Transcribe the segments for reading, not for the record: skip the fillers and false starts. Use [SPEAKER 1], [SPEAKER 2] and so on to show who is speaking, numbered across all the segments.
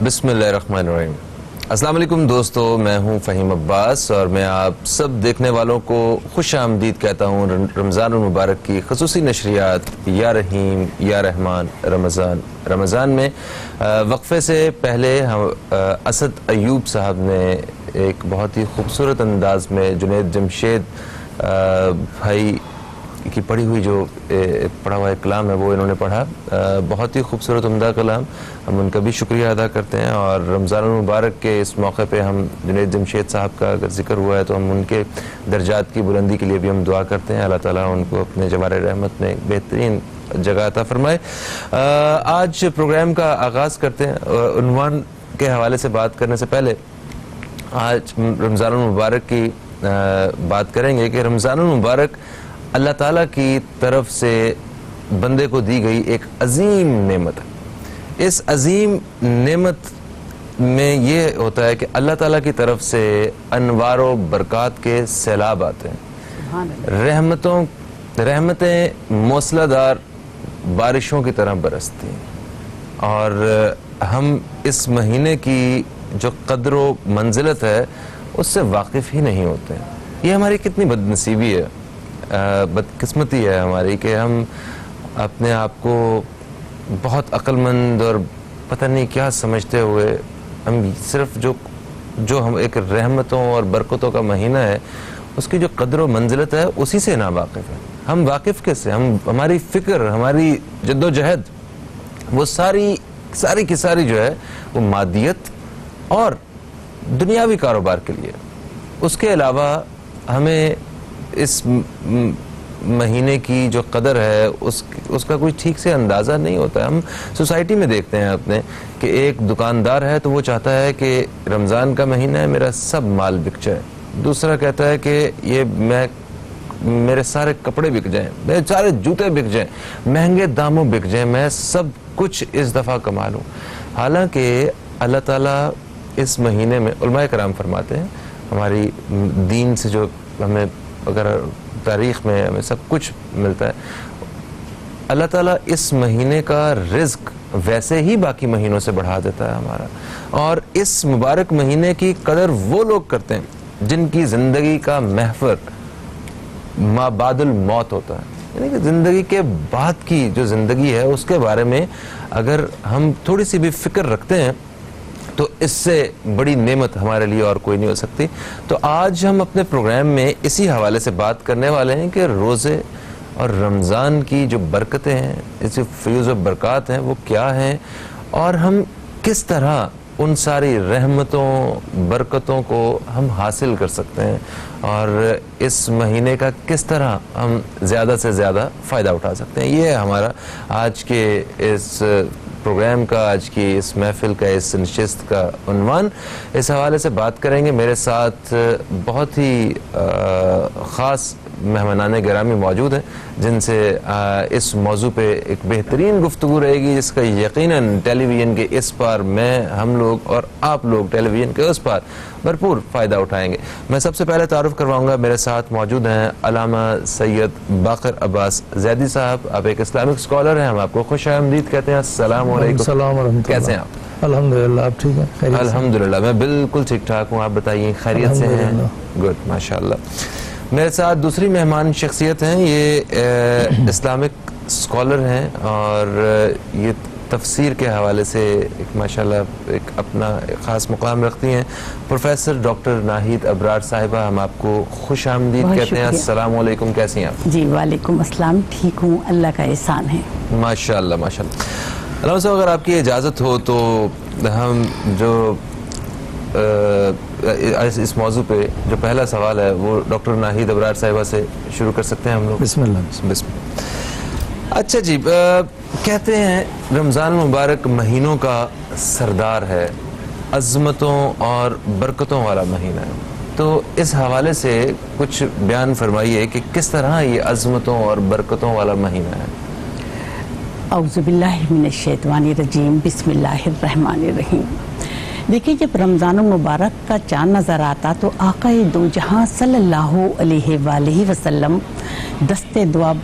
[SPEAKER 1] بسم اللہ الرحمن الرحیم۔ السلام علیکم دوستو، میں ہوں فہیم عباس اور میں آپ سب دیکھنے والوں کو خوش آمدید کہتا ہوں رمضان المبارک کی خصوصی نشریات یا رحیم یا رحمان رمضان میں۔ وقفے سے پہلے اسد ایوب صاحب نے ایک بہت ہی خوبصورت انداز میں جنید جمشید بھائی کی پڑھی ہوئی جو پڑھا ہوا ایک کلام ہے وہ انہوں نے پڑھا، بہت ہی خوبصورت عمدہ کلام، ہم ان کا بھی شکریہ ادا کرتے ہیں۔ اور رمضان المبارک کے اس موقع پہ ہم جنید جمشید صاحب کا اگر ذکر ہوا ہے تو ہم ان کے درجات کی بلندی کے لیے بھی ہم دعا کرتے ہیں، اللہ تعالیٰ ان کو اپنے جوار رحمت میں بہترین جگہ عطا فرمائے۔ آج پروگرام کا آغاز کرتے ہیں، عنوان کے حوالے سے بات کرنے سے پہلے آج رمضان المبارک کی بات کریں گے کہ رمضان المبارک اللہ تعالیٰ کی طرف سے بندے کو دی گئی ایک عظیم نعمت ہے۔ اس عظیم نعمت میں یہ ہوتا ہے کہ اللہ تعالیٰ کی طرف سے انوار و برکات کے سیلاب آتے ہیں، رحمتیں موصلہ دار بارشوں کی طرح برستی ہیں، اور ہم اس مہینے کی جو قدر و منزلت ہے اس سے واقف ہی نہیں ہوتے ہیں۔ یہ ہماری کتنی بد نصیبی ہے، بدقسمتی ہے ہماری کہ ہم اپنے آپ کو بہت عقل مند اور پتہ نہیں کیا سمجھتے ہوئے ہم صرف جو ہم ایک رحمتوں اور برکتوں کا مہینہ ہے اس کی جو قدر و منزلت ہے اسی سے نا واقف ہے۔ ہم واقف کیسے؟ ہماری فکر، ہماری جد و جہد وہ ساری کی ساری جو ہے وہ مادیت اور دنیاوی کاروبار کے لیے۔ اس کے علاوہ ہمیں اس مہینے کی جو قدر ہے اس کا کوئی ٹھیک سے اندازہ نہیں ہوتا ہے۔ ہم سوسائٹی میں دیکھتے ہیں اپنے کہ ایک دکاندار ہے تو وہ چاہتا ہے کہ رمضان کا مہینہ ہے، میرا سب مال بک جائے۔ دوسرا کہتا ہے کہ میرے سارے کپڑے بک جائیں، میرے سارے جوتے بک جائیں، مہنگے داموں بک جائیں، میں سب کچھ اس دفعہ کما لوں۔ حالانکہ اللہ تعالیٰ اس مہینے میں، علماء کرام فرماتے ہیں، ہماری دین سے جو ہمیں اگر تاریخ میں ہمیں سب کچھ ملتا ہے، اللہ تعالیٰ اس مہینے کا رزق ویسے ہی باقی مہینوں سے بڑھا دیتا ہے ہمارا۔ اور اس مبارک مہینے کی قدر وہ لوگ کرتے ہیں جن کی زندگی کا محور ما بعد الموت ہوتا ہے، یعنی کہ زندگی کے بعد کی جو زندگی ہے اس کے بارے میں اگر ہم تھوڑی سی بھی فکر رکھتے ہیں تو اس سے بڑی نعمت ہمارے لیے اور کوئی نہیں ہو سکتی۔ تو آج ہم اپنے پروگرام میں اسی حوالے سے بات کرنے والے ہیں کہ روزے اور رمضان کی جو برکتیں ہیں، اس فیوز و برکات ہیں، وہ کیا ہیں، اور ہم کس طرح ان ساری رحمتوں برکتوں کو ہم حاصل کر سکتے ہیں، اور اس مہینے کا کس طرح ہم زیادہ سے زیادہ فائدہ اٹھا سکتے ہیں۔ یہ ہمارا آج کے اس پروگرام کا، آج کی اس محفل کا، اس نشست کا عنوان۔ اس حوالے سے بات کریں گے۔ میرے ساتھ بہت ہی خاص مہمانان گرامی موجود ہیں جن سے اس موضوع پہ ایک بہترین گفتگو رہے گی، جس کا یقیناً ٹیلی ویژن کے اس پار ہم لوگ اور آپ لوگ ٹیلی ویژن کے اس پار بھرپور فائدہ اٹھائیں گے۔ میں سب سے پہلے تعارف کرواؤں گا، میرے ساتھ موجود ہیں علامہ سید باقر عباس زیدی صاحب۔ آپ ایک اسلامک اسکالر ہیں، ہم آپ کو خوش آمدید کہتے ہیں۔ السلام علیکم۔
[SPEAKER 2] السلام ورحمۃ اللہ۔
[SPEAKER 1] کیسے ہیں آپ؟
[SPEAKER 2] الحمدللہ، آپ ٹھیک ہیں؟
[SPEAKER 1] الحمدللہ میں بالکل ٹھیک ٹھاک ہوں، آپ بتائیے خیریت سے ہیں؟ گڈ، ماشاء اللہ۔ میرے ساتھ دوسری مہمان شخصیت ہیں، یہ اسلامک اسکالر ہیں اور یہ تفسیر کے حوالے سے ایک ماشاءاللہ ایک اپنا خاص مقام رکھتی ہیں، پروفیسر ڈاکٹر ناہید ابرار صاحبہ۔ ہم آپ کو خوش آمدید کہتے ہیں۔ السلام علیکم، کیسی ہیں آپ؟
[SPEAKER 3] جی وعلیکم السلام، ٹھیک ہوں، اللہ کا احسان ہے۔
[SPEAKER 1] ماشاءاللہ ماشاءاللہ۔ علامہ صاحب اگر آپ کی اجازت ہو تو ہم جو اس موضوع پہ جو پہلا سوال ہے وہ ڈاکٹر ناہید ابرار صاحبہ سے شروع کر سکتے ہیں ہم لوگ؟
[SPEAKER 2] بسم اللہ۔
[SPEAKER 1] بسم اللہ۔ اچھا جی، کہتے ہیں رمضان مبارک مہینوں کا سردار ہے، عظمتوں اور برکتوں والا مہینہ ہے، تو اس حوالے سے کچھ بیان فرمائیے کہ کس طرح یہ عظمتوں اور برکتوں والا مہینہ ہے۔
[SPEAKER 3] اعوذ باللہ من الشیطان الرجیم، بسم اللہ الرحمن الرحیم۔ دیکھیے، جب رمضان المبارک کا چاند نظر آتا تو آقا دو جہاں صلی اللہ علیہ وآلہ وسلم دستے دعا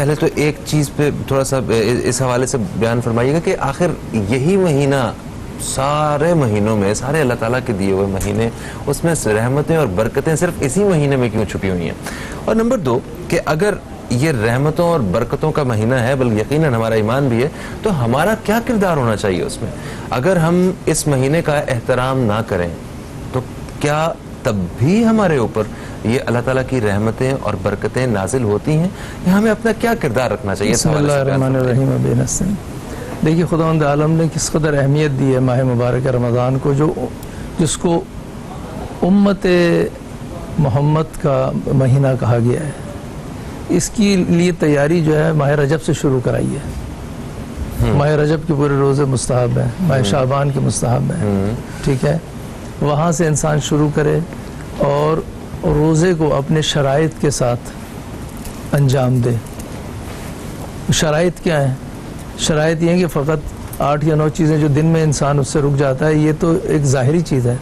[SPEAKER 1] پہلے تو ایک چیز پہ تھوڑا سا اس حوالے سے بیان فرمائیے گا کہ آخر یہی مہینہ سارے مہینوں میں، سارے اللہ تعالیٰ کے دیے ہوئے مہینے، اس میں رحمتیں اور برکتیں صرف اسی مہینے میں کیوں چھپی ہوئی ہیں؟ اور نمبر 2 کہ اگر یہ رحمتوں اور برکتوں کا مہینہ ہے، بلکہ یقیناً ہمارا ایمان بھی ہے، تو ہمارا کیا کردار ہونا چاہیے اس میں؟ اگر ہم اس مہینے کا احترام نہ کریں تو کیا تب بھی ہمارے اوپر یہ اللہ تعالیٰ کی رحمتیں اور برکتیں نازل ہوتی ہیں، یا ہمیں اپنا کیا کردار رکھنا چاہیے؟
[SPEAKER 2] بسم اللہ الرحمن الرحیم ابی نسیم. دیکھیے خداوند عالم نے کس قدر اہمیت دی ہے ماہ مبارک رمضان کو، جس کو امت محمد کا مہینہ کہا گیا ہے. اس کی لیے تیاری جو ہے ماہ رجب سے شروع کرائی ہے. ماہ رجب کے پورے روزے مستحب ہیں، ماہ شعبان کے مستحب ہیں، ٹھیک ہے. وہاں سے انسان شروع کرے اور روزے کو اپنے شرائط کے ساتھ انجام دے. شرائط کیا ہیں؟ شرائط یہ ہیں کہ فقط 8 یا 9 چیزیں جو دن میں انسان اس سے رک جاتا ہے، یہ تو ایک ظاہری چیز ہے.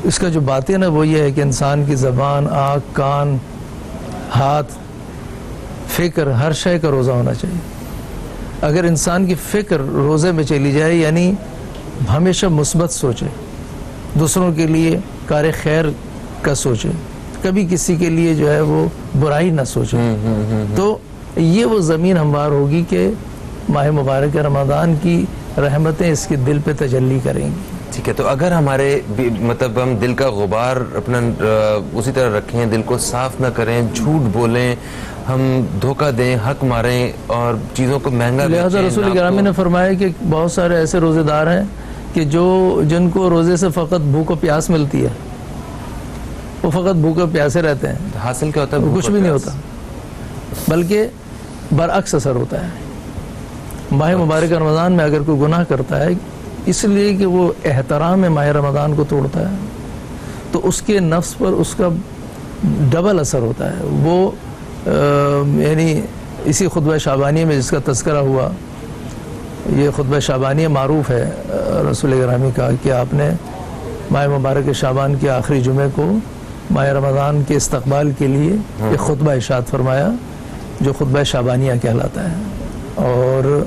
[SPEAKER 2] اس کا جو باطن ہے وہ یہ ہے کہ انسان کی زبان، آنکھ، کان، ہاتھ، فکر، ہر شے کا روزہ ہونا چاہیے. اگر انسان کی فکر روزے میں چلی جائے، یعنی ہمیشہ مثبت سوچے، دوسروں کے لیے کار خیر کا سوچے، کبھی کسی کے لیے جو ہے وہ برائی نہ سوچے، تو یہ وہ زمین ہموار ہوگی کہ ماہ مبارک رمضان کی رحمتیں اس کے دل پہ تجلی کریں گی.
[SPEAKER 1] ٹھیک ہے. تو اگر ہمارے مطلب ہم دل کا غبار اپنا اسی طرح رکھیں، دل کو صاف نہ کریں، جھوٹ بولیں، ہم دھوکہ دیں، حق ماریں اور چیزوں کو مہنگا بیچیں،
[SPEAKER 2] لہذا رسول گرامی نے فرمایا کہ بہت سارے ایسے روزے دار ہیں کہ جن کو روزے سے فقط بھوک و پیاس ملتی ہے، وہ فقط بھوکے پیاسے رہتے ہیں،
[SPEAKER 1] حاصل کیا ہوتا ہے؟
[SPEAKER 2] کچھ بھی نہیں ہوتا، بلکہ برعکس اثر ہوتا ہے. ماہ مبارک رمضان میں اگر کوئی گناہ کرتا ہے اس لیے کہ وہ احترام ماہ رمضان کو توڑتا ہے، تو اس کے نفس پر اس کا ڈبل اثر ہوتا ہے. وہ یعنی اسی خطبہ شعبانیہ میں جس کا تذکرہ ہوا، یہ خطبہ شعبانیہ معروف ہے رسول گرامی کا کہ آپ نے ماہ مبارک شعبان کے آخری جمعے کو ماہ رمضان کے استقبال کے لیے ایک خطبہ ارشاد فرمایا جو خطبہ شعبانیہ کہلاتا ہے. اور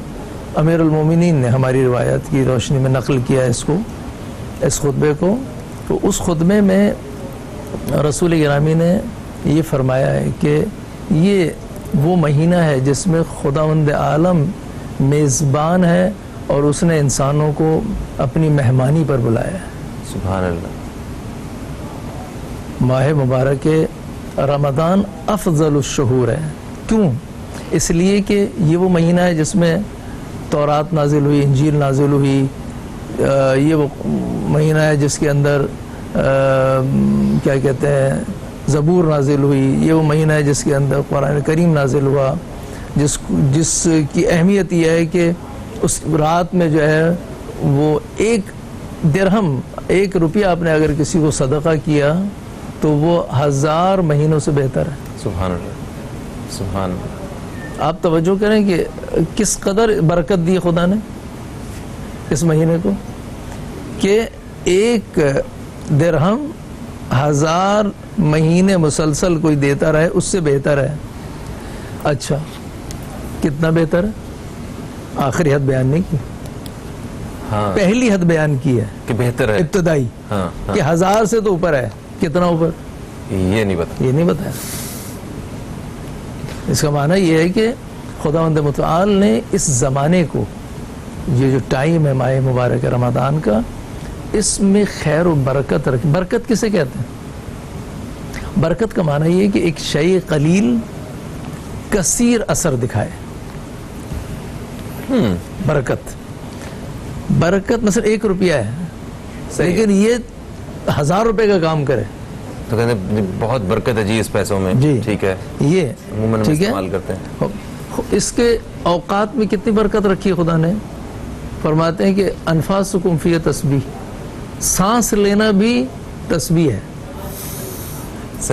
[SPEAKER 2] امیر المومنین نے ہماری روایت کی روشنی میں نقل کیا اس خطبے کو. تو اس خطبے میں رسول گرامی نے یہ فرمایا ہے کہ یہ وہ مہینہ ہے جس میں خداوند عالم میزبان ہے اور اس نے انسانوں کو اپنی مہمانی پر بلایا ہے.
[SPEAKER 1] سبحان اللہ.
[SPEAKER 2] ماہ مبارک رمضان افضل الشہور ہے. کیوں؟ اس لیے کہ یہ وہ مہینہ ہے جس میں تورات نازل ہوئی، انجیل نازل ہوئی. یہ وہ مہینہ ہے جس کے اندر کیا کہتے ہیں زبور نازل ہوئی. یہ وہ مہینہ ہے جس کے اندر قرآن کریم نازل ہوا، جس کی اہمیت یہ ہے کہ اس رات میں جو ہے وہ 1 درہم، 1 روپیہ آپ نے اگر کسی کو صدقہ کیا تو وہ 1000 مہینوں سے بہتر ہے.
[SPEAKER 1] سبحان اللہ. سبحان اللہ.
[SPEAKER 2] آپ توجہ کریں کہ کس قدر برکت دی خدا نے اس مہینے کو، کہ 1 درہم 1000 مہینے مسلسل کوئی دیتا رہے اس سے بہتر ہے. اچھا کتنا بہتر ہے؟ آخری حد بیان نہیں کی، پہلی حد بیان کی ہے
[SPEAKER 1] کہ بہتر ہے
[SPEAKER 2] ابتدائی، کہ 1000 سے تو اوپر ہے. کتنا اوپر
[SPEAKER 1] یہ نہیں بتایا.
[SPEAKER 2] اس کا معنی یہ ہے کہ خداوند متعال نے اس زمانے کو، یہ جو ٹائم ہے ماہ مبارک رمضان کا، اس میں خیر و برکت رکھی. برکت کسے کہتے ہیں؟ برکت کا معنی یہ ہے کہ ایک شیء قلیل کثیر اثر دکھائے. برکت مثلا 1 روپیہ ہے لیکن یہ 1000 روپے کا کام کرے
[SPEAKER 1] تو کہتے ہیں بہت برکت ہے جی اس پیسوں میں.
[SPEAKER 2] جی
[SPEAKER 1] ٹھیک ہے،
[SPEAKER 2] یہ
[SPEAKER 1] عموماً
[SPEAKER 2] ٹھیک ہے.
[SPEAKER 1] استعمال کرتے ہیں.
[SPEAKER 2] اس کے اوقات میں کتنی برکت رکھی ہے خدا نے. فرماتے ہیں کہ انفاسکم فی تسبیح، سانس لینا بھی تسبیح ہے.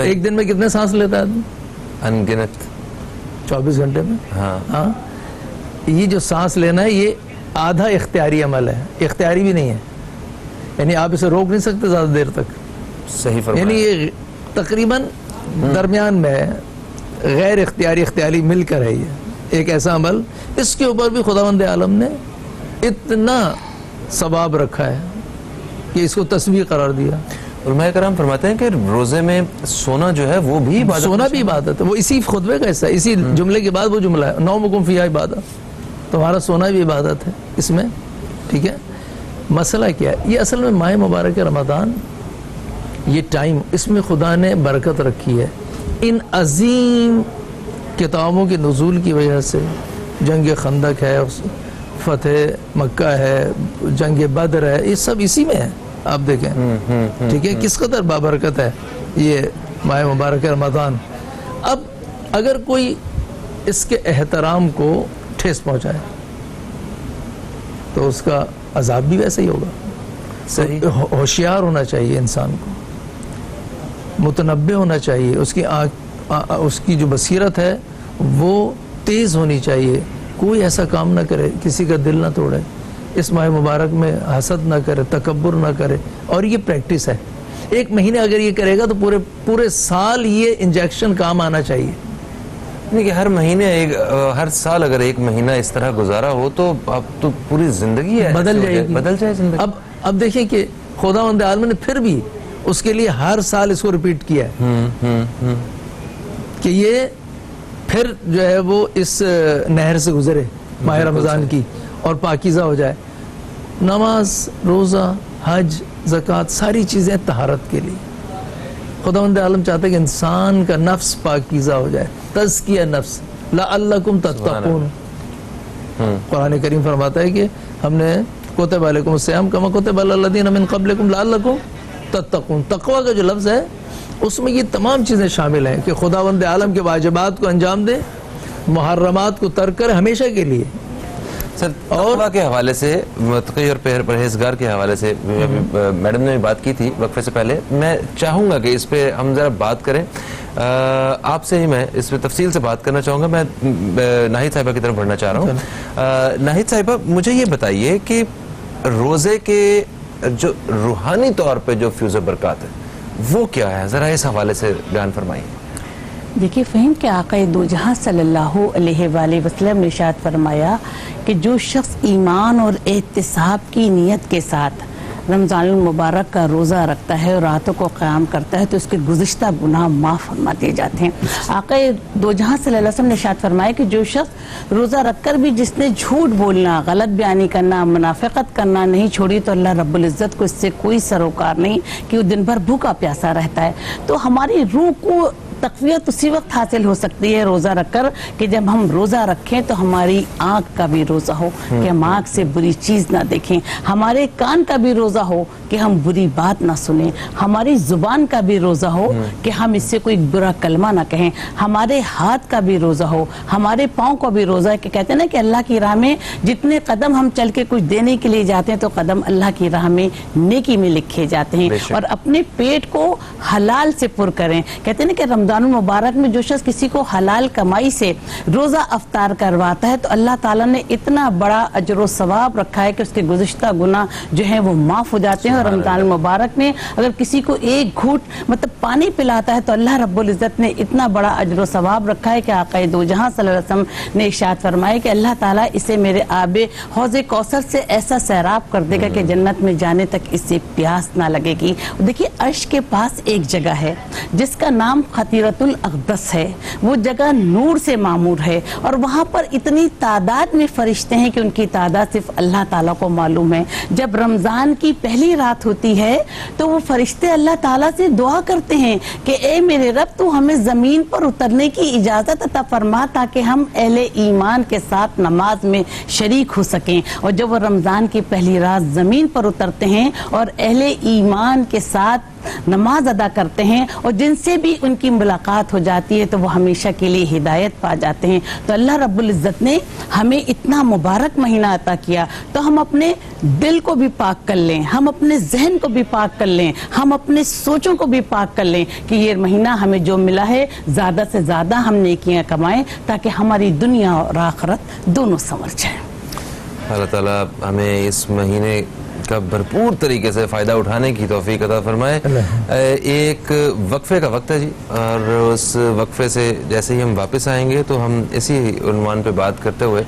[SPEAKER 2] ایک دن میں کتنے سانس لیتا ہے آدمی؟
[SPEAKER 1] انگنت.
[SPEAKER 2] 24 گھنٹے میں.
[SPEAKER 1] ہاں.
[SPEAKER 2] یہ جو سانس لینا ہے یہ آدھا اختیاری عمل ہے، اختیاری بھی نہیں ہے. یعنی آپ اسے روک نہیں سکتے زیادہ دیر تک.
[SPEAKER 1] صحیح فرمایا.
[SPEAKER 2] یعنی یہ تقریباً درمیان میں ہے. غیر اختیاری اختیاری مل کر ہے یہ ایک ایسا عمل، اس کے اوپر بھی خداوند عالم نے اتنا ثواب رکھا ہے کہ اس کو تسبیح قرار دیا۔
[SPEAKER 1] علماء کرام فرماتے ہیں کہ روزے میں سونا جو ہے وہ بھی عبادت،
[SPEAKER 2] سونا بھی عبادت ہے، وہ اسی خطبے کا حصہ ہے، اسی جملے کے بعد وہ جملہ ہے نومکم فیہا عبادت، تمہارا سونا بھی عبادت ہے اس میں، ٹھیک ہے۔ مسئلہ کیا ہے، یہ اصل میں ماہ مبارک رمضان، یہ ٹائم، اس میں خدا نے برکت رکھی ہے ان عظیم کتابوں کے نزول کی وجہ سے۔ جنگ خندق ہے، فتح مکہ ہے، جنگ بدر ہے، یہ سب اسی میں ہے، آپ دیکھیں، ٹھیک ہے، کس قدر بابرکت ہے یہ ماہ مبارک رمضان۔ اب اگر کوئی اس کے احترام کو ٹھیس پہنچائے تو اس کا عذاب بھی ویسے ہی ہوگا۔
[SPEAKER 1] صحیح،
[SPEAKER 2] ہوشیار ہونا چاہیے انسان کو، متنبع ہونا چاہیے، اس کی اس کی جو بصیرت ہے وہ تیز ہونی چاہیے، کوئی ایسا کام نہ کرے، کسی کا دل نہ توڑے، اس ماہ مبارک میں حسد نہ کرے، تکبر نہ کرے، اور یہ پریکٹس ہے۔ ایک مہینے اگر یہ کرے گا تو پورے سال یہ انجیکشن کام آنا چاہیے،
[SPEAKER 1] نہیں کہ ہر مہینے ہر سال اگر ایک مہینہ اس طرح گزارا ہو تو اب تو پوری زندگی ہے
[SPEAKER 2] بدل جائے گی،
[SPEAKER 1] بدل جائے زندگی۔
[SPEAKER 2] اب دیکھیں کہ خداوند عالم نے پھر بھی اس کے لیے ہر سال اس کو ریپیٹ کیا ہے کہ یہ پھر جو ہے وہ اس نہر سے گزرے ماہ رمضان کی اور پاکیزہ ہو جائے۔ نماز، روزہ، حج، زکوٰۃ، ساری چیزیں طہارت کے لیے۔ خداوند عالم چاہتے کہ انسان کا نفس پاکیزہ ہو جائے، تزکیہ نفس، لعلکم تتقون۔ قرآن کریم فرماتا ہے کہ ہم نے کتب علیکم الصیام کما کتب علی الذین من قبلکم لعلکم تتقون۔ تقوی کا جو لفظ ہے اس میں یہ تمام چیزیں شامل ہیں کہ خداوند عالم کے واجبات کو انجام دے، محرمات کو ترک کرے ہمیشہ کے لیے۔
[SPEAKER 1] سر تقویٰ کے حوالے سے، متقی اور پرہیزگار کے حوالے سے میڈم نے بات کی تھی وقفے سے پہلے، میں چاہوں گا کہ اس پہ ہم ذرا بات کریں۔ آپ سے ہی میں اس پہ تفصیل سے بات کرنا چاہوں گا۔ میں ناہید صاحبہ کی طرف بڑھنا چاہ رہا ہوں۔ ناہید صاحبہ مجھے یہ بتائیے کہ روزے کے جو روحانی طور پہ جو فیوز و برکات ہے وہ کیا ہے، ذرا اس حوالے سے بیان فرمائیے۔
[SPEAKER 3] دیکھیے فہم کہ آقا دو جہاں صلی اللہ علیہ وآلہ وسلم نے ارشاد فرمایا کہ جو شخص ایمان اور احتساب کی نیت کے ساتھ رمضان المبارک کا روزہ رکھتا ہے اور راتوں کو قیام کرتا ہے تو اس کے گزشتہ گناہ معاف فرما دیے جاتے ہیں۔ آقا دو جہاں صلی اللہ علیہ وسلم نے ارشاد فرمایا کہ جو شخص روزہ رکھ کر بھی جس نے جھوٹ بولنا، غلط بیانی کرنا، منافقت کرنا نہیں چھوڑی تو اللہ رب العزت کو اس سے کوئی سروکار نہیں کہ وہ دن بھر بھوکا پیاسا رہتا ہے۔ تو ہماری روح کو تقویت اسی وقت حاصل ہو سکتی ہے روزہ رکھ کر کہ جب ہم روزہ رکھیں تو ہماری آنکھ کا بھی روزہ ہو کہ ہم آنکھ سے بری چیز نہ دیکھیں، ہمارے کان کا بھی روزہ ہو کہ ہم بری بات نہ سنیں، ہماری زبان کا بھی روزہ ہو کہ ہم اس سے کوئی برا کلمہ نہ کہیں، ہمارے ہاتھ کا بھی روزہ ہو، ہمارے پاؤں کا بھی روزہ ہے کہ کہتے ہیں نا کہ اللہ کی راہ میں جتنے قدم ہم چل کے کچھ دینے کے لیے جاتے ہیں تو قدم اللہ کی راہ میں نیکی میں لکھے جاتے ہیں۔ اور اپنے پیٹ کو حلال سے پر کریں۔ کہتے ہیں نا کہ رمضان المبارک میں جو شخص کسی کو حلال کمائی سے روزہ افطار کرواتا ہے تو اللہ تعالیٰ نے اتنا بڑا اجر و ثواب رکھا ہے کہ اس کے گزشتہ گناہ جو ہیں وہ معاف ہو جاتے ہیں۔ اور رمضان المبارک میں اگر کسی کو ایک گھونٹ مطلب پانی پلاتا ہے تو اللہ رب العزت نے اتنا بڑا اجر و ثواب رکھا ہے کہ آقا دو جہاں صلی اللہ علیہ وسلم نے ارشاد فرمایا کہ اللہ تعالیٰ اسے میرے آب حوض کوثر سے ایسا سیراب کر دے گا کہ جنت میں جانے تک اس سے پیاس نہ لگے گی۔ دیکھیے عرش کے پاس ایک جگہ ہے جس کا نام خطیرۃ الاقدس ہے، وہ جگہ نور سے معمور ہے اور وہاں پر اتنی تعداد میں فرشتے ہیں کہ ان کی تعداد صرف اللہ تعالیٰ کو معلوم ہے۔ جب رمضان کی پہلی رات ہوتی ہے تو وہ فرشتے اللہ تعالیٰ سے دعا کرتے ہیں کہ اے میرے رب تو ہمیں زمین پر اترنے کی اجازت عطا فرما تاکہ ہم اہل ایمان کے ساتھ نماز میں شریک ہو سکیں۔ اور جب وہ رمضان کی پہلی رات زمین پر اترتے ہیں اور اہل ایمان کے ساتھ نماز ادا کرتے ہیں اور جن سے بھی ان کی ملاقات ہو جاتی ہے تو وہ ہمیشہ کے لیے ہدایت پا جاتے ہیں۔ تو اللہ رب العزت نے ہمیں اتنا مبارک مہینہ عطا کیا تو ہم اپنے دل کو بھی پاک کر لیں، ہم اپنے ذہن کو بھی پاک کر لیں، ہم اپنے سوچوں کو بھی پاک کر لیں کہ یہ مہینہ ہمیں جو ملا ہے زیادہ سے زیادہ ہم نیکیاں کمائیں تاکہ ہماری دنیا اور آخرت دونوں سنور جائیں۔
[SPEAKER 1] اللہ تعالیٰ ہمیں اس مہینے کا بھرپور طریقے سے فائدہ اٹھانے کی توفیق عطا فرمائے. ایک وقفے کا وقت ہے جی, اور اس وقفے سے جیسے ہی ہم واپس آئیں گے تو ہم اسی عنوان پہ بات کرتے ہوئے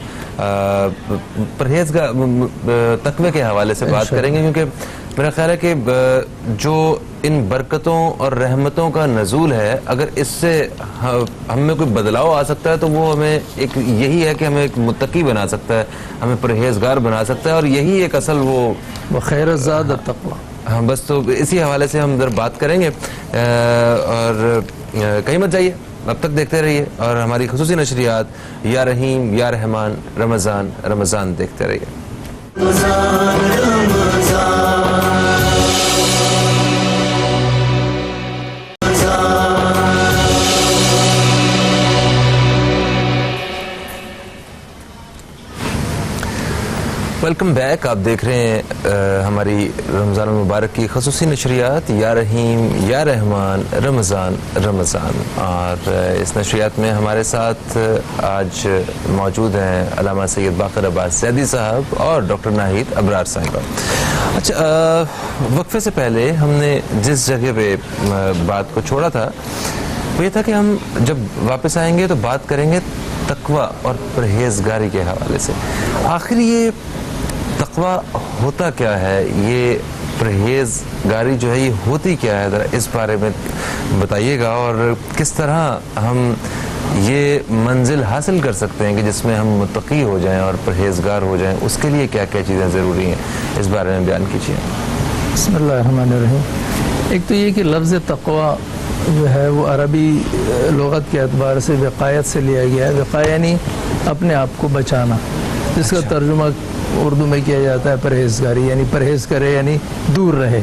[SPEAKER 1] پرہیزگار تقوی کے حوالے سے بات کریں گے, کیونکہ میرا خیال ہے کہ جو ان برکتوں اور رحمتوں کا نزول ہے, اگر اس سے ہم میں کوئی بدلاؤ آ سکتا ہے تو وہ ہمیں ایک یہی ہے کہ ہمیں ایک متقی بنا سکتا ہے, ہمیں پرہیزگار بنا سکتا ہے, اور یہی ایک اصل وہ
[SPEAKER 2] خیر الزاد التقوی.
[SPEAKER 1] ہاں بس, تو اسی حوالے سے ہم ادھر بات کریں گے, اور کہیں مت جائیے, اب تک دیکھتے رہیے اور ہماری خصوصی نشریات یا رحیم یا رحمان رمضان رمضان دیکھتے رہیے. Welcome back. آپ دیکھ رہے ہیں ہماری رمضان المبارک کی خصوصی نشریات یا رحیم یا رحمان رمضان رمضان, اور اس نشریات میں ہمارے ساتھ آج موجود ہیں علامہ سید باقر عباس زیدی صاحب اور ڈاکٹر ناہید ابرار صاحبہ. اچھا, وقفے سے پہلے ہم نے جس جگہ پہ بات کو چھوڑا تھا وہ یہ تھا کہ ہم جب واپس آئیں گے تو بات کریں گے تقوی اور پرہیزگاری کے حوالے سے. آخر یہ تقوی ہوتا کیا ہے, یہ پرہیزگاری جو ہے یہ ہوتی کیا ہے, ذرا اس بارے میں بتائیے گا, اور کس طرح ہم یہ منزل حاصل کر سکتے ہیں کہ جس میں ہم متقی ہو جائیں اور پرہیزگار ہو جائیں, اس کے لیے کیا کیا چیزیں ضروری ہیں, اس بارے میں بیان کیجیے.
[SPEAKER 2] بسم اللہ الرحمن الرحیم. ایک تو یہ کہ لفظ تقوی جو ہے وہ عربی لغت کے اعتبار سے وقایت سے لیا گیا ہے. وقایہ یعنی اپنے آپ کو بچانا, جس کا ترجمہ اردو میں کیا جاتا ہے پرہیزگاری, یعنی پرہیز کرے یعنی دور رہے.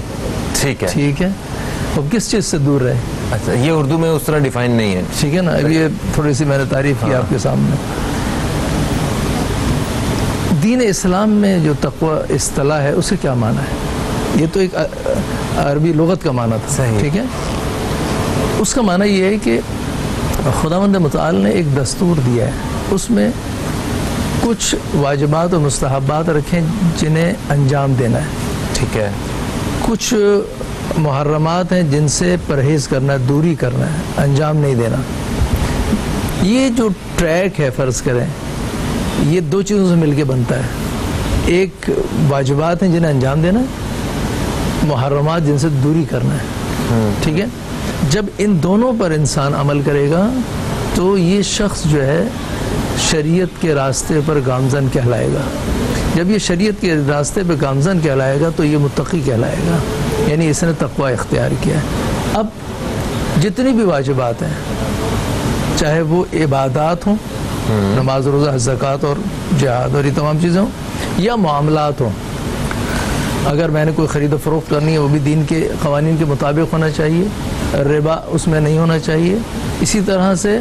[SPEAKER 1] ٹھیک ہے,
[SPEAKER 2] ٹھیک ہے. اب کس چیز سے دور رہے؟
[SPEAKER 1] اچھا, یہ اردو میں اس طرح ڈیفائن نہیں ہے.
[SPEAKER 2] ٹھیک ہے نا, اب یہ تھوڑی سی میں نے تعریف کی آپ کے سامنے. دین اسلام میں جو تقوی اصطلاح ہے اسے کیا معنی ہے؟ یہ تو ایک عربی لغت کا معنی تھا.
[SPEAKER 1] صحیح.
[SPEAKER 2] ٹھیک ہے. اس کا معنی یہ ہے کہ خداوند متعال نے ایک دستور دیا ہے, اس میں کچھ واجبات اور مستحبات رکھیں جنہیں انجام دینا ہے.
[SPEAKER 1] ٹھیک ہے.
[SPEAKER 2] کچھ محرمات ہیں جن سے پرہیز کرنا ہے, دوری کرنا ہے, انجام نہیں دینا. یہ جو ٹریک ہے فرض کریں, یہ دو چیزوں سے مل کے بنتا ہے. ایک واجبات ہیں جنہیں انجام دینا ہے, محرمات جن سے دوری کرنا ہے. ٹھیک ہے. جب ان دونوں پر انسان عمل کرے گا تو یہ شخص جو ہے شریعت کے راستے پر گامزن کہلائے گا. جب یہ شریعت کے راستے پہ گامزن کہلائے گا تو یہ متقی کہلائے گا, یعنی اس نے تقوی اختیار کیا ہے. اب جتنی بھی واجبات ہیں, چاہے وہ عبادات ہوں, نماز روزہ زکوٰۃ اور جہاد اور یہ تمام چیزیں ہوں, یا معاملات ہوں, اگر میں نے کوئی خرید و فروخت کرنی ہے وہ بھی دین کے قوانین کے مطابق ہونا چاہیے, ربا اس میں نہیں ہونا چاہیے. اسی طرح سے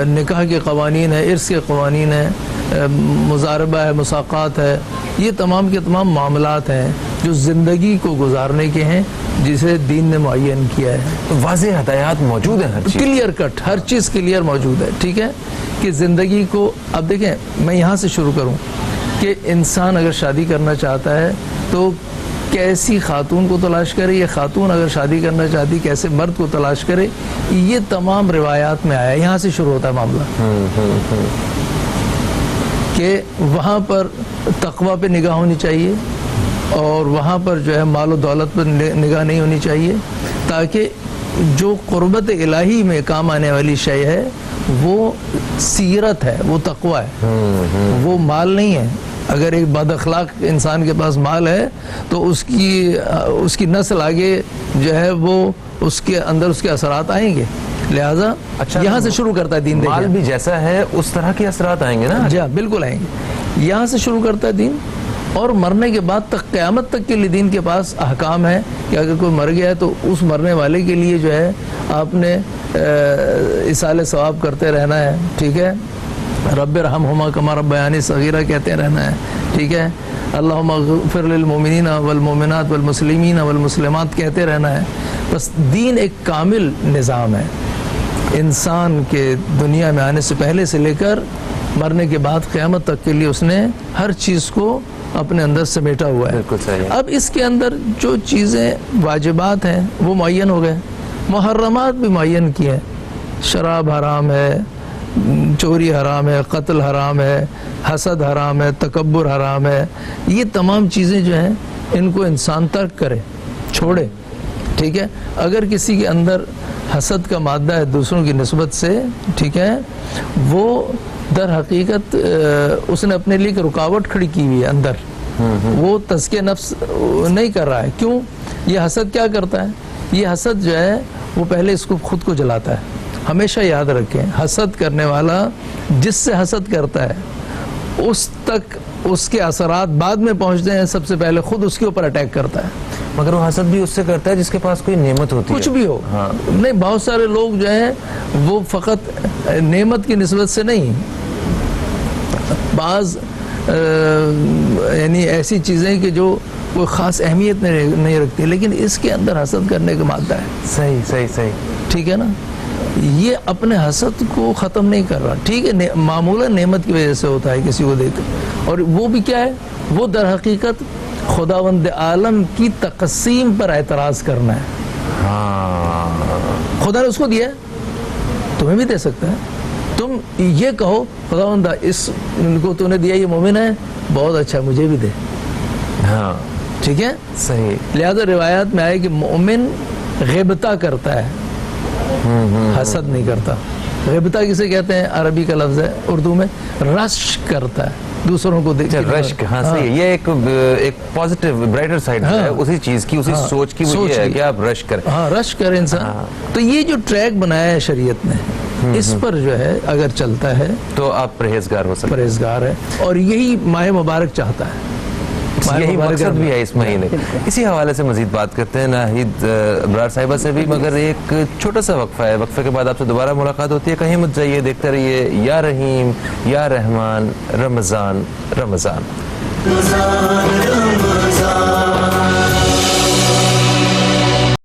[SPEAKER 2] نکاح کے قوانین ہے, ارث کے قوانین ہے, مضاربہ ہے, مساقات ہے, یہ تمام کے تمام معاملات ہیں جو زندگی کو گزارنے کے ہیں, جسے دین نے معین کیا ہے.
[SPEAKER 1] تو واضح ہدایات موجود ہیں, ہر چیز
[SPEAKER 2] کلیئر کٹ, ہر چیز کلیئر موجود ہے. ٹھیک ہے, کہ زندگی کو, اب دیکھیں میں یہاں سے شروع کروں کہ انسان اگر شادی کرنا چاہتا ہے تو کیسی خاتون کو تلاش کرے, یہ خاتون اگر شادی کرنا چاہتی کیسے مرد کو تلاش کرے, یہ تمام روایات میں آیا. یہاں سے شروع ہوتا ہے معاملہ کہ وہاں پر تقوی پہ نگاہ ہونی چاہیے, اور وہاں پر جو ہے مال و دولت پر نگاہ نہیں ہونی چاہیے, تاکہ جو قربت الہی میں کام آنے والی شے ہے وہ سیرت ہے, وہ تقوی ہے, وہ مال نہیں ہے. اگر ایک بد اخلاق انسان کے پاس مال ہے تو اس کی نسل آگے جو ہے وہ اس کے اندر اس کے اثرات آئیں گے. لہٰذا یہاں سے شروع کرتا ہے دین.
[SPEAKER 1] مال بھی جیسا ہے اس طرح کے اثرات آئیں گے نا.
[SPEAKER 2] جی ہاں, بالکل آئیں گے. یہاں سے شروع کرتا ہے دین, اور مرنے کے بعد تک قیامت تک کے لیے دین کے پاس احکام ہے کہ اگر کوئی مر گیا ہے تو اس مرنے والے کے لیے جو ہے آپ نے ایصال ثواب کرتے رہنا ہے. ٹھیک ہے. رب ارحمہما کما ربیانی صغیرہ کہتے رہنا ہے. ٹھیک ہے. اللہم اغفر للمؤمنین والمؤمنات والمسلمین والمسلمات کہتے رہنا ہے. بس دین ایک کامل نظام ہے. انسان کے دنیا میں آنے سے پہلے سے لے کر مرنے کے بعد قیامت تک کے لیے اس نے ہر چیز کو اپنے اندر سمیٹا ہوا ہے.
[SPEAKER 1] بالکل صحیح.
[SPEAKER 2] اب اس کے اندر جو چیزیں واجبات ہیں وہ معین ہو گئے, محرمات بھی معین کیے ہیں. شراب حرام ہے, چوری حرام ہے, قتل حرام ہے, حسد حرام ہے, تکبر حرام ہے. یہ تمام چیزیں جو ہیں ان کو انسان ترک کرے, چھوڑے. ٹھیک ہے, اگر کسی کے اندر حسد کا مادہ ہے دوسروں کی نسبت سے, ٹھیک ہے, وہ در حقیقت اس نے اپنے لیے ایک رکاوٹ کھڑی کی ہوئی ہے اندر, وہ تزکیہ نفس نہیں کر رہا ہے. کیوں؟ یہ حسد کیا کرتا ہے, یہ حسد جو ہے وہ پہلے اس کو خود کو جلاتا ہے. ہمیشہ یاد رکھیں, حسد کرنے والا جس سے حسد کرتا ہے اس تک اس کے اثرات بعد میں پہنچتے ہیں, سب سے پہلے خود اس کے اوپر اٹیک کرتا ہے.
[SPEAKER 1] مگر وہ حسد بھی اس سے کرتا ہے جس کے پاس کوئی نعمت ہوتی ہے.
[SPEAKER 2] کچھ بھی ہو, نہیں, بہت سارے لوگ جو ہیں وہ فقط نعمت کی نسبت سے نہیں, بعض یعنی ایسی چیزیں کہ جو کوئی خاص اہمیت نہیں رکھتی, لیکن اس کے اندر حسد کرنے کا مادہ ہے.
[SPEAKER 1] صحیح صحیح صحیح.
[SPEAKER 2] ٹھیک ہے نا, یہ اپنے حسد کو ختم نہیں کر رہا. ٹھیک ہے, معمولا نعمت کی وجہ سے ہوتا ہے کسی کو دیکھ, اور وہ بھی کیا ہے, وہ در حقیقت خداوند عالم کی تقسیم پر اعتراض کرنا ہے.
[SPEAKER 1] ہاں,
[SPEAKER 2] خدا نے اس کو دیا ہے, تمہیں بھی دے سکتا ہے. تم یہ کہو خداوند اس کو تو نے دیا, یہ مومن ہے, بہت اچھا, مجھے بھی دے.
[SPEAKER 1] ہاں,
[SPEAKER 2] ٹھیک ہے,
[SPEAKER 1] صحیح.
[SPEAKER 2] لہذا روایات میں آئے کہ مومن غیبتہ کرتا ہے, حسد نہیں کرتا. غیبتہ کسے کہتے ہیں, عربی کا لفظ ہے, اردو میں رشک کرتا ہے دوسروں کو دیکھ.
[SPEAKER 1] رشک, ہاں صحیح. یہ ایک پازیٹیو برائٹر سائڈ ہے اسی چیز کی, اسی سوچ کی, وہ یہ ہے کہ آپ رشک کریں.
[SPEAKER 2] ہاں, رشک کریں انسان. تو یہ جو ٹریک بنایا ہے شریعت نے, اس پر جو ہے اگر چلتا ہے
[SPEAKER 1] تو آپ پرہیزگار ہو سکتے,
[SPEAKER 2] پرہیزگار ہے. اور یہی ماہ مبارک چاہتا ہے,
[SPEAKER 1] یہی مقصد بھی ہے اس مہینے. اسی حوالے سے مزید بات کرتے ہیں ناہید ابرار صاحبہ سے بھی, مگر ایک چھوٹا سا وقفہ ہے. وقفے کے بعد آپ سے دوبارہ ملاقات ہوتی ہے. کہیں مت جائیے, دیکھتے رہیے یا رحیم یا رحمان, رمضان رمضان.